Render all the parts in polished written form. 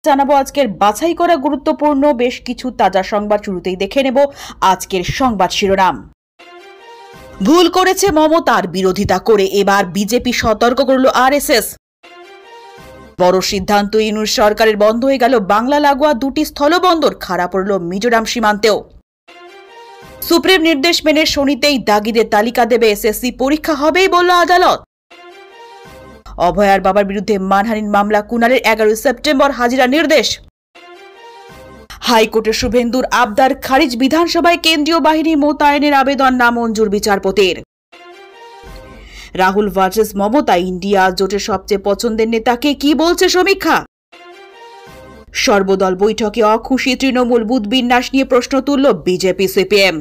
জানাবো আজকের বাছাই করা গুরুত্বপূর্ণ বেশ কিছু তাজা সংবাদ। শুরুতেই দেখে নেব আজকের সংবাদ শিরোনাম। ভুল করেছে মমতার বিরোধিতা করে এবার বিজেপি সতর্ক করল আরএসএস। বড় সিদ্ধান্ত, ইউনূস সরকারের বন্ধ হয়ে গেল বাংলা লাগোয়া দুটি স্থলবন্দর, খাড়া পড়ল মিজোরাম সীমান্তেও। সুপ্রিম নির্দেশ মেনে শনিতেই দাগিদের তালিকা দেবে এসএসসি, পরীক্ষা হবেই বলল আদালত। অভয়ার বাবার বিরুদ্ধে মানহানির মামলা, কুণালের 11 সেপ্টেম্বর হাজিরা নির্দেশ। হাইকোর্টের শুভেন্দুর আবদার খারিজ, বিধানসভায় কেন্দ্রীয় বাহিনী মোতায়েনের আবেদন নামঞ্জুর বিচারপতির। রাহুল ভার্সেস মমতা, ইন্ডিয়া জোটের সবচেয়ে পছন্দের নেতাকে, কি বলছে সমীক্ষা। সর্বদল বৈঠকে অখুশি তৃণমূল, বুথ বিন্যাস নিয়ে প্রশ্ন তুলল বিজেপি সিপিএম।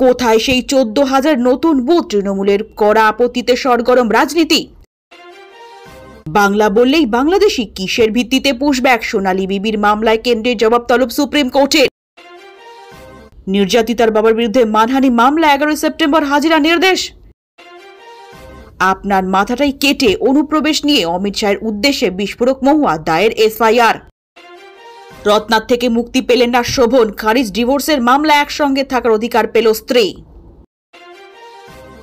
কোথায় সেই 14,000 নতুন বুথ, তৃণমূলের কড়া আপত্তিতে সরগরম রাজনীতি। বাংলা বললেই বাংলাদেশি, কিসের ভিত্তিতে পুশব্যাক, সোনালী বিবির মামলায় কেন্দ্রের জবাব তলব সুপ্রিম কোর্টের। নির্যাতিতার বাবার বিরুদ্ধে মানহানি মামলা, 11 সেপ্টেম্বর হাজিরা নির্দেশ। আপনার মাথাটাই কেটে অনুপ্রবেশ নিয়ে অমিত শাহের উদ্দেশ্যে বিস্ফোরক মহুয়া, দায়ের এফআইআর। রত্নার থেকে মুক্তি পেলেন না শোভন, খারিজ ডিভোর্সের মামলা, একসঙ্গে থাকার অধিকার পেল স্ত্রী।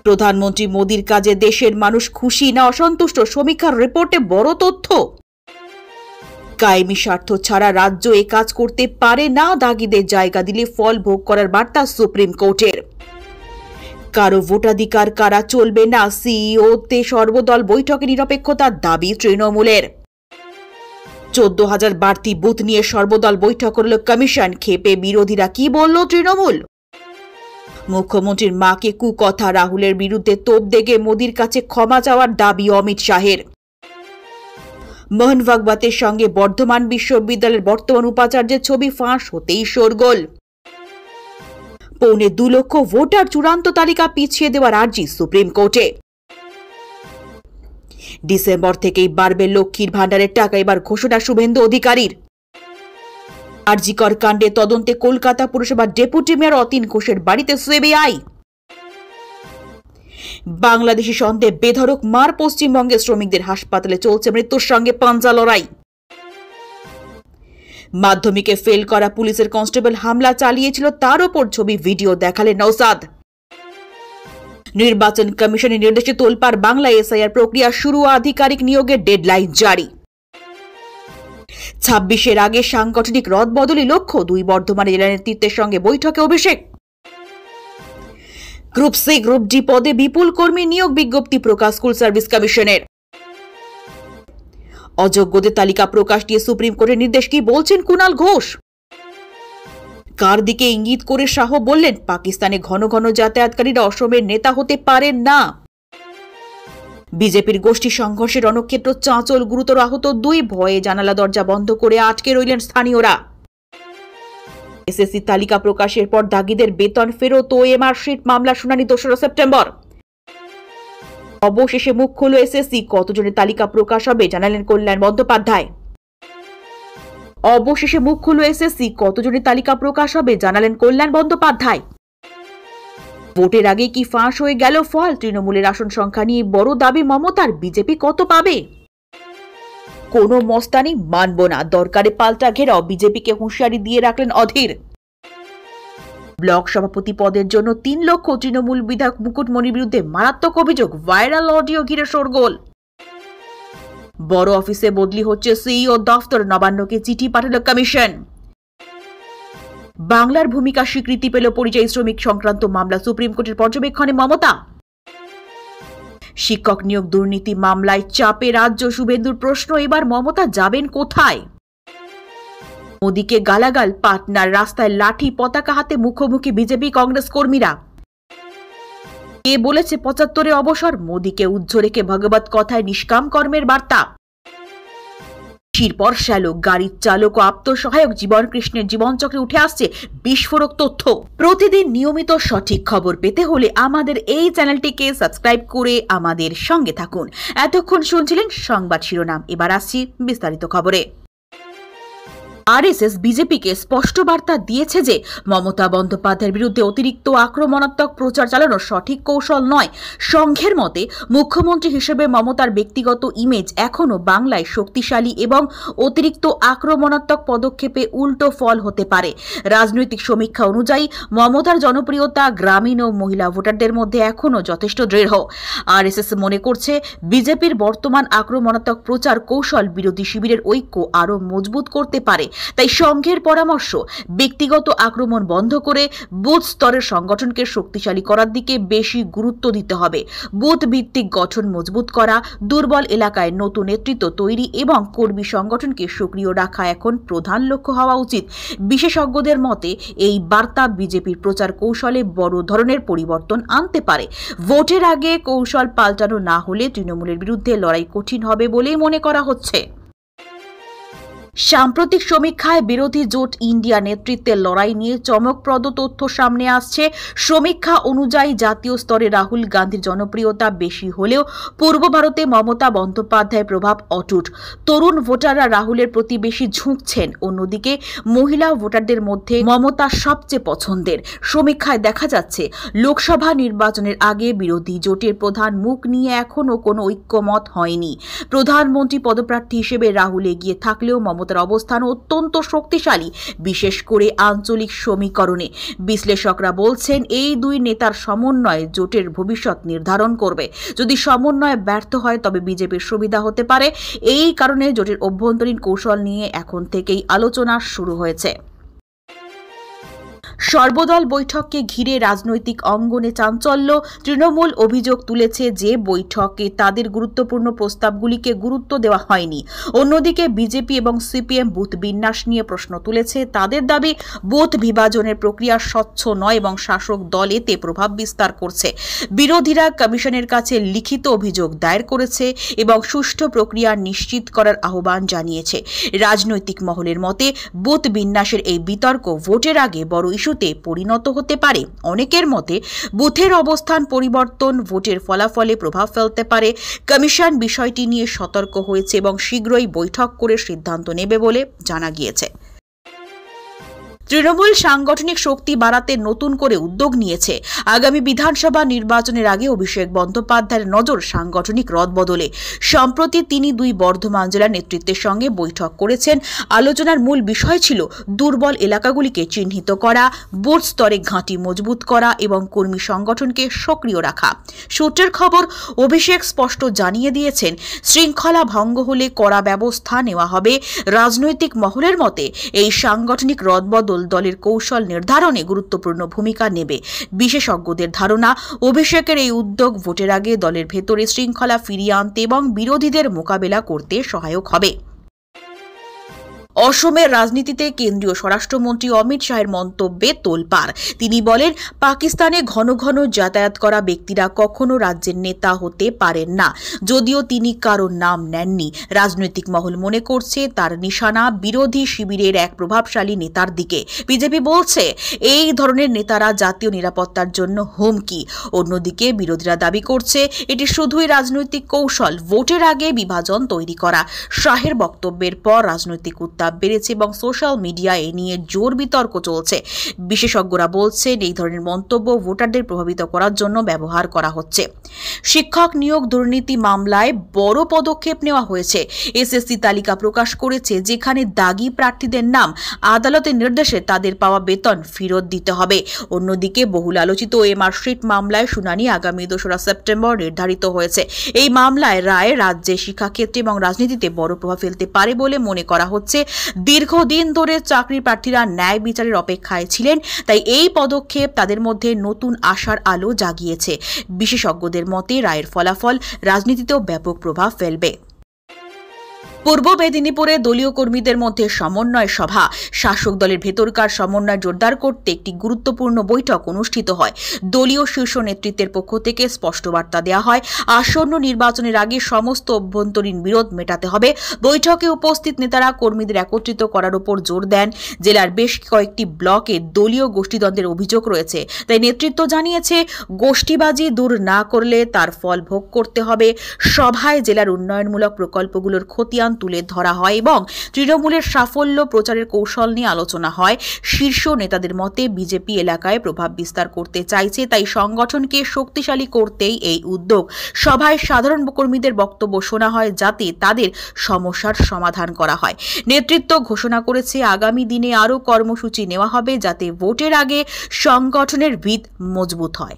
প্রধানমন্ত্রী মোদীর কাজে দেশের মানুষ খুশি না অসন্তুষ্ট, সমীক্ষার রিপোর্টে বড় তথ্য। কায়েমি স্বার্থ ছাড়া রাজ্য এ কাজ করতে পারে না, দাগিদের জায়গা দিলে ফল ভোগ করার বার্তা সুপ্রিম কোর্টের। কারো ভোটাধিকার কারা চলবে না, সিইওতে সর্বদল বৈঠকে নিরপেক্ষতার দাবি তৃণমূলের। 14,000 বাড়তি বুথ নিয়ে সর্বদল বৈঠক করল কমিশন, ক্ষেপে বিরোধীরা, কি বলল তৃণমূল। মুখ্যমন্ত্রীর মাকে কুকথা, রাহুলের বিরুদ্ধে তোপ দেগে মোদীর কাছে ক্ষমা চাওয়ার দাবি অমিত শাহের। মোহন ভাগবতের সঙ্গে বর্ধমান বিশ্ববিদ্যালয়ের বর্তমান উপাচার্যের ছবি ফাঁস হতেই শোরগোল। 2.25 লক্ষ ভোটার চূড়ান্ত তালিকা পিছিয়ে দেওয়ার আর্জি সুপ্রিম কোর্টে। ডিসেম্বর থেকেই বাড়বে লক্ষ্মীর ভাণ্ডারের টাকা, এবার ঘোষণা শুভেন্দু অধিকারীর। আরজিকর কাণ্ডে তদন্তে কলকাতা পুরসভার ডেপুটি মেয়র অতীন ঘোষের বাড়িতে সিবিআই। বাংলাদেশি সন্দেহে বেধড়ক মার, পশ্চিমবঙ্গে শ্রমিকদের হাসপাতালে চলছে মৃত্যুর সঙ্গে পাঞ্জা লড়াই। মাধ্যমিকে ফেল করা পুলিশের কনস্টেবল হামলা চালিয়েছিল, তার ওপর ছবি ভিডিও দেখালেন নওশাদ। নির্বাচন কমিশনের নির্দেশে তোলপাড় বাংলা, এসআইআর প্রক্রিয়া শুরু, আধিকারিক নিয়োগের ডেডলাইন জারি। 26-এর আগে সাংগঠনিক রদবদলি লক্ষ্য, 2 বর্ধমানে জেলা নেতৃত্বের সঙ্গে বৈঠকে অভিষেক। গ্রুপ সি গ্রুপ ডি পদে বিপুল কর্মী নিয়োগ বিজ্ঞপ্তি প্রকাশ স্কুল সার্ভিস কমিশনের। অযোগ্যদের তালিকা প্রকাশ দিয়ে সুপ্রিম কোর্টের নির্দেশ, কি বলছেন কুণাল ঘোষ। কার দিকে ইঙ্গিত করে শাহ বললেন, পাকিস্তানে ঘন ঘন যাতায়াতকারীরা অসমের নেতা হতে পারেন না। বিজেপির গোষ্ঠী সংঘর্ষে রণক্ষেত্র চাঁচল, গুরুতর আহত 2, ভয়ে জানালা দরজা বন্ধ করে আটকে রইলেন স্থানীয়রা। এসএসসি তালিকা প্রকাশের পর দাগিদের বেতন ফেরত ও এমআরশিট মামলা শুনানি 2 সেপ্টেম্বর। অবশেষে মুখ খুলল এসএসসি, কতজনের তালিকা প্রকাশ হবে জানালেন কল্যাণ বন্দ্যোপাধ্যায়। অবশেষে মুখ খুলল এসএসসি, কতজনের তালিকা প্রকাশ হবে জানালেন কল্যাণ বন্দ্যোপাধ্যায়। ভোটের আগে কি ফাঁস হয়ে গেল ফল, তৃণমূলের আসন সংখ্যা নিয়ে বড় দাবি মমতার, বিজেপি কত পাবে। কোনো মস্তানি মানব না, দরকারে পাল্টা ঘেরাও, বিজেপিকে হুঁশিয়ারি দিয়ে রাখলেন অধীর। ব্লক সভাপতি পদের জন্য 3 লক্ষ, তৃণমূল বিধায়ক মুকুটমণির বিরুদ্ধে মারাত্মক অভিযোগ, ভাইরাল অডিও ঘিরে শোরগোল। বড় অফিসে বদলি হচ্ছে সিইও দফতর, নবান্নকে চিঠি পাঠাল কমিশন। বাংলার ভূমিকা স্বীকৃতি পেল পরিযায়ী শ্রমিক সংক্রান্ত মামলা, সুপ্রিম কোর্টের পর্যবেক্ষণে মমতা। শিক্ষক নিয়োগ দুর্নীতি মামলায় চাপে রাজ্য, শুভেন্দুর প্রশ্ন, এবার মমতা যাবেন কোথায়। মোদীকে গালাগাল, পাটনার রাস্তায় লাঠি পতাকা হাতে মুখোমুখি বিজেপি কংগ্রেস কর্মীরা। কে বলেছে 75-এ অবসর, মোদীকে উজ্জ্ব রেখে ভগবত কথায় নিষ্কাম কর্মের বার্তা। শিরপর শ্যালক, গাড়ির চালক ও আত্মসহায়ক জীবন কৃষ্ণের জীবনচক্রে উঠে আসছে বিস্ফোরক তথ্য। প্রতিদিন নিয়মিত সঠিক খবর পেতে হলে আমাদের এই চ্যানেলটিকে সাবস্ক্রাইব করে আমাদের সঙ্গে থাকুন। এতক্ষণ শুনছিলেন সংবাদ শিরোনাম, এবার আসছি বিস্তারিত খবরে। আরএসএস বিজেপিকে স্পষ্ট বার্তা দিয়েছে যে মমতা বন্দ্যোপাধ্যায়ের বিরুদ্ধে অতিরিক্ত আক্রমণাত্মক প্রচার চালানো সঠিক কৌশল নয়। সংঘের মতে মুখ্যমন্ত্রী হিসেবে মমতার ব্যক্তিগত ইমেজ এখনও বাংলায় শক্তিশালী এবং অতিরিক্ত আক্রমণাত্মক পদক্ষেপে উল্টো ফল হতে পারে। রাজনৈতিক সমীক্ষা অনুযায়ী মমতার জনপ্রিয়তা গ্রামীণ ও মহিলা ভোটারদের মধ্যে এখনও যথেষ্ট দৃঢ়। আরএসএস মনে করছে বিজেপির বর্তমান আক্রমণাত্মক প্রচার কৌশল বিরোধী শিবিরের ঐক্য আরও মজবুত করতে পারে। তাই সংঘের পরামর্শ ব্যক্তিগত আক্রমণ বন্ধ করে বুথ স্তরের সংগঠনকে শক্তিশালী করার দিকে বেশি গুরুত্ব দিতে হবে। বুথ ভিত্তিক গঠন মজবুত করা, দুর্বল এলাকায় নতুন নেতৃত্ব তৈরি এবং কর্মী সংগঠনকে সক্রিয় রাখা এখন প্রধান লক্ষ্য হওয়া উচিত। বিশেষজ্ঞদের মতে এই বার্তা বিজেপির প্রচার কৌশলে বড় ধরনের পরিবর্তন আনতে পারে। ভোটের আগে কৌশল পাল্টানো না হলে তৃণমূলের বিরুদ্ধে লড়াই কঠিন হবে বলেই মনে করা হচ্ছে। সাম্প্রতিক সমীক্ষায় বিরোধী জোট ইন্ডিয়া নেতৃত্বের লড়াই নিয়ে চমকপ্রদ তথ্য সামনে আসছে। সমীক্ষা অনুযায়ী জাতীয় স্তরে রাহুল গান্ধীর জনপ্রিয়তা বেশি হলেও পূর্ব ভারতে মমতা বন্দ্যোপাধ্যায়ের প্রভাব অটুট। তরুণ ভোটাররা রাহুলের প্রতি বেশি ঝুঁকছেন। অন্যদিকে মহিলা ভোটারদের মধ্যে মমতা সবচেয়ে পছন্দের। সমীক্ষায় দেখা যাচ্ছে লোকসভা নির্বাচনের আগে বিরোধী জোটের প্রধান মুখ নিয়ে এখনও কোনো ঐক্যমত হয়নি। প্রধানমন্ত্রী পদপ্রার্থী হিসেবে রাহুল এগিয়ে থাকলেও মমতার অবস্থান অত্যন্ত শক্তিশালী, বিশেষ করে আঞ্চলিক সমীকরণে। বিশ্লেষকরা বলছেন এই দুই নেতার সমন্বয় জোটের ভবিষ্যৎ নির্ধারণ করবে। যদি সমন্বয় ব্যর্থ হয় তবে বিজেপির সুবিধা হতে পারে। এই কারণে জোটের অভ্যন্তরীণ কৌশল নিয়ে এখন থেকেই আলোচনা শুরু হয়েছে। সর্বদল বৈঠককে ঘিরে রাজনৈতিক অঙ্গনে চাঞ্চল্য। তৃণমূল অভিযোগ তুলেছে যে বৈঠকে তাদের গুরুত্বপূর্ণ প্রস্তাবগুলিকে গুরুত্ব দেওয়া হয়নি। অন্যদিকে বিজেপি এবং সিপিএম বুথ বিন্যাস নিয়ে প্রশ্ন তুলেছে। তাদের দাবি বুথ বিভাজনের প্রক্রিয়া স্বচ্ছ নয় এবং শাসক দল এতে প্রভাব বিস্তার করছে। বিরোধীরা কমিশনের কাছে লিখিত অভিযোগ দায়ের করেছে এবং সুষ্ঠু প্রক্রিয়া নিশ্চিত করার আহ্বান জানিয়েছে। রাজনৈতিক মহলের মতে বুথ বিন্যাসের এই বিতর্ক ভোটের আগে বড় ইস্যুতে পরিণত হতে পারে। অনেকের মতে বুথের অবস্থান পরিবর্তন ভোটের ফলাফলে প্রভাব ফেলতে পারে। কমিশন বিষয়টি নিয়ে সতর্ক হয়েছে এবং শীঘ্রই বৈঠক করে সিদ্ধান্ত নেবে বলে জানা গিয়েছে। তৃণমূল সাংগঠনিক শক্তি বাড়াতে নতুন করে উদ্যোগ নিয়েছে। আগামী বিধানসভা নির্বাচনের আগে অভিষেক বন্দ্যোপাধ্যায়ের নজর সাংগঠনিক রদবদলে। সম্প্রতি তিনি দুই বর্ধমান জেলার নেতৃত্বের সঙ্গে বৈঠক করেছেন। আলোচনার মূল বিষয় ছিল দুর্বল এলাকাগুলিকে চিহ্নিত করা, বুথ স্তরে ঘাঁটি মজবুত করা এবং কর্মী সংগঠনকে সক্রিয় রাখা। সূত্রের খবর, অভিষেক স্পষ্ট জানিয়ে দিয়েছেন শৃঙ্খলা ভঙ্গ হলে কড়া ব্যবস্থা নেওয়া হবে। রাজনৈতিক মহলের মতে এই সাংগঠনিক রদবদল দলের কৌশল নির্ধারণে গুরুত্বপূর্ণ ভূমিকা নেবে। বিশেষজ্ঞদের ধারণা অভিষেকের এই উদ্যোগ ভোটের আগে দলের ভেতরে শৃঙ্খলা ফিরিয়ে আনতে এবং বিরোধীদের মোকাবেলা করতে সহায়ক হবে। অসমের রাজনীতিতে কেন্দ্রীয় স্বরাষ্ট্রমন্ত্রী অমিত শাহের মন্তব্যে তোলপাড়। তিনি বলেন, পাকিস্তানে ঘন ঘন যাতায়াত করা ব্যক্তিরা কখনো রাজ্যের নেতা হতে পারেন না। যদিও তিনি কারোর নাম নেননি, রাজনৈতিক মহল মনে করছে তার নিশানা বিরোধী শিবিরের এক প্রভাবশালী নেতার দিকে। বিজেপি বলছে এই ধরনের নেতারা জাতীয় নিরাপত্তার জন্য হুমকি। অন্যদিকে বিরোধীরা দাবি করছে এটি শুধুই রাজনৈতিক কৌশল, ভোটের আগে বিভাজন তৈরি করা। শাহের বক্তব্যের পর রাজনৈতিক উত্তাপ বেড়েছে এবং সোশ্যাল মিডিয়ায় এ নিয়ে জোর বিতর্ক চলছে। বিশেষজ্ঞরা বলছেন এই ধরনের মন্তব্য ভোটারদের প্রভাবিত করার জন্য ব্যবহার করা হচ্ছে। শিক্ষক নিয়োগ দুর্নীতি মামলায় বড় পদক্ষেপ নেওয়া হয়েছে। এসএসসি তালিকা প্রকাশ করেছে যেখানে দাগি প্রার্থীদের নাম আদালতের নির্দেশে তাদের পাওয়া বেতন ফেরত দিতে হবে। অন্যদিকে বহুল আলোচিত এমআরশিট মামলায় শুনানি আগামী 2রা সেপ্টেম্বর নির্ধারিত হয়েছে। এই মামলায় রায় রাজ্যে শিক্ষাক্ষেত্রে এবং রাজনীতিতে বড় প্রভাব ফেলতে পারে বলে মনে করা হচ্ছে। দীর্ঘদিন ধরে চাকরি প্রার্থীরা ন্যায় বিচারের অপেক্ষায় ছিলেন, তাই এই পদক্ষেপ তাদের মধ্যে নতুন আশার আলো জাগিয়েছে। বিশেষজ্ঞদের মতে রায়ের ফলাফল রাজনীতিতেও ব্যাপক প্রভাব ফেলবে। পূর্ব মেদিনীপুরে দলীয় কর্মীদের মধ্যে সমন্বয় সভা। শাসক দলের ভেতরকার সমন্বয় জোরদার করতে একটি গুরুত্বপূর্ণ বৈঠক অনুষ্ঠিত হয়। দলীয় শীর্ষ নেতৃত্বের পক্ষ থেকে স্পষ্ট বার্তা দেওয়া হয়, আসন্ন নির্বাচনের আগে সমস্ত অভ্যন্তরীণ বিরোধ মেটাতে হবে। বৈঠকে উপস্থিত নেতারা কর্মীদের একত্রিত করার উপর জোর দেন। জেলার বেশ কয়েকটি ব্লকে দলীয় গোষ্ঠীদ্বন্দ্বের অভিযোগ রয়েছে, তাই নেতৃত্ব জানিয়েছে গোষ্ঠীবাজি দূর না করলে তার ফল ভোগ করতে হবে। সভায় জেলার উন্নয়নমূলক প্রকল্পগুলোর খতিয়ান অবদান তুলে ধরা হয় এবং তৃণমূলের সাফল্য প্রচারের কৌশল নিয়ে আলোচনা হয়। শীর্ষ নেতাদের মতে বিজেপি এলাকায় প্রভাব বিস্তার করতে চাইছে, তাই সংগঠনকে শক্তিশালী করতেই এই উদ্যোগ। সভায় সাধারণ কর্মীদের বক্তব্য শোনা হয় যাতে তাদের সমস্যার সমাধান করা হয়। নেতৃত্ব ঘোষণা করেছে আগামী দিনে আরও কর্মসূচি নেওয়া হবে যাতে ভোটের আগে সংগঠনের ভিত মজবুত হয়।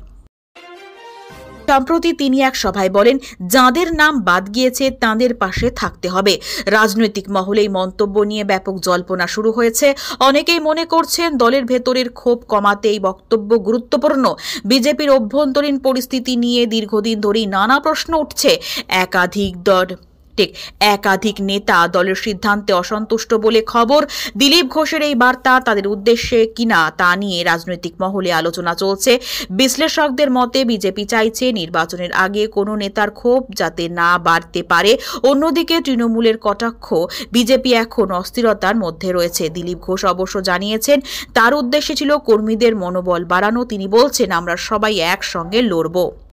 সম্প্রতি তিনি এক সভায় বলেন, যাঁদের নাম বাদ গিয়েছে তাঁদের পাশে থাকতে হবে। রাজনৈতিক মহলে এই মন্তব্য নিয়ে ব্যাপক জল্পনা শুরু হয়েছে। অনেকেই মনে করছেন দলের ভেতরের ক্ষোভ কমাতে এই বক্তব্য গুরুত্বপূর্ণ। বিজেপির অভ্যন্তরীণ পরিস্থিতি নিয়ে দীর্ঘদিন ধরেই নানা প্রশ্ন উঠছে। একাধিক নেতা দলের সিদ্ধান্তে অসন্তুষ্ট বলে খবর। দিলীপ ঘোষের এই বার্তা তাদের উদ্দেশ্যে কিনা তা নিয়ে রাজনৈতিক মহলে আলোচনা চলছে। বিশ্লেষকদের মতে বিজেপি চাইছে নির্বাচনের আগে কোনো নেতার ক্ষোভ যাতে না বাড়তে পারে। অন্যদিকে তৃণমূলের কটাক্ষ, বিজেপি এখন অস্থিরতার মধ্যে রয়েছে। দিলীপ ঘোষ অবশ্য জানিয়েছেন তার উদ্দেশ্য ছিল কর্মীদের মনোবল বাড়ানো। তিনি বলছেন, আমরা সবাই একসঙ্গে লড়ব।